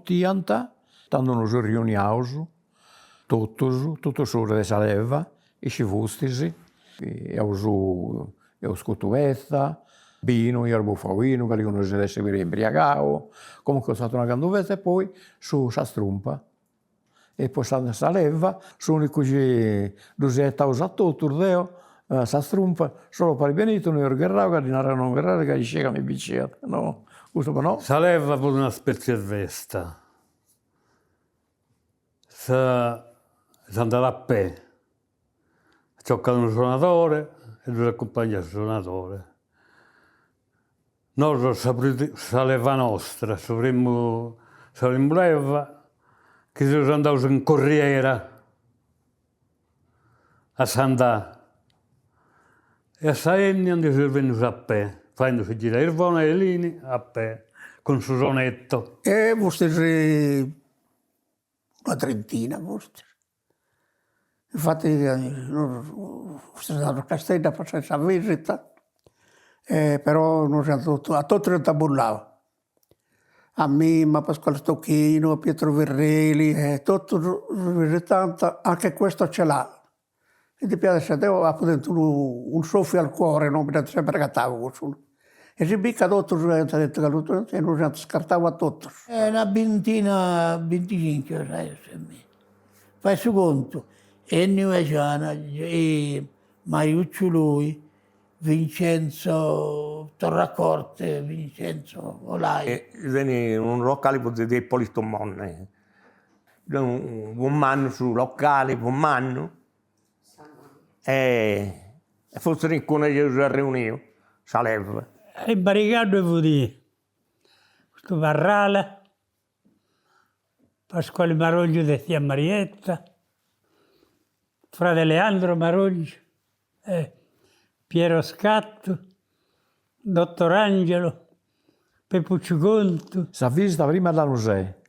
80, quando nos riuniamo, tutto sopra di Saleva, i civustisi, e ho scotuvezza, vino, io fauino, che non si deve essere imbriagato, comunque è stata una canduvetta e poi su sa strumpa. E poi Saleva, sono così, due usa tutto, urdeo, sa strumpa, solo per il benito, noi orgerravo, che non guardare, che diceva mi bicchiere, no? Questo no? Saleva per una specie di vesta. Si andava a pe, giocava un suonatore e due accompagna il suonatore. Noi saleva nostra, saremmo leva, che si andava in corriera a Sant'A. E a Saenni si venuto a pe, facendosi girare il vonellini a pe, con il suo sonetto. E forse una trentina, forse. Infatti, sono stato a Castella per questa visita, però non siamo a tutti non tabullavo. A Mimma, Pasquale Stocchino, a Pietro Verrelli, tutto visitante, anche questo ce l'ha. E ti piace se devo avere un soffio al cuore, non mi sempre cattavo. E si bicca tutto, e non si scartava tutto. Una ventina, 25, sai, fai su conto. Ennio Magiana, Mariuccio lui, Vincenzo Torracorte, Vincenzo Olai. Venne un locale di Ippolito Monne, un anno su locale, un anno, e forse in cui io si riunivo, Saleva. Il barricato vuol dire, questo Varrala, Pasquale Maroglio di zia Marietta, frate Leandro Maroglio, Piero Scatto, Dottor Angelo, Peppuccio Conto. La visita prima da Nusè,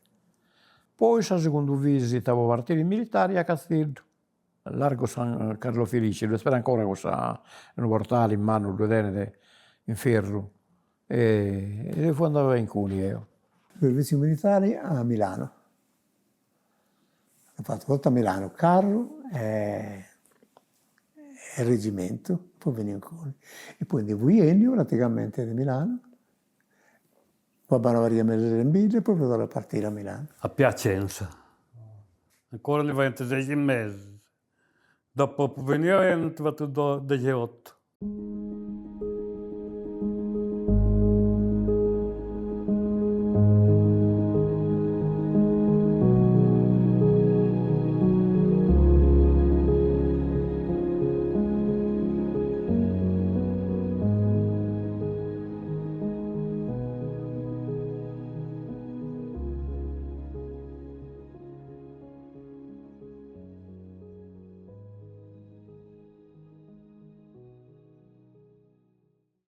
poi la seconda visita a partire militari a Castello, largo San Carlo Felice, dove spera ancora con un portale in mano, due tenete in ferro, e poi andavo in Cuni io. Servizi militari a Milano. Ho fatto volta a Milano, carro e reggimento, poi venivo in Cuni. E poi di Ennio, praticamente di Milano, poi Banovaria Mesembile e poi potevo partire a Milano. A Piacenza. Ancora ne 26 mesi. Dopo veniva e ne ho fatto 18.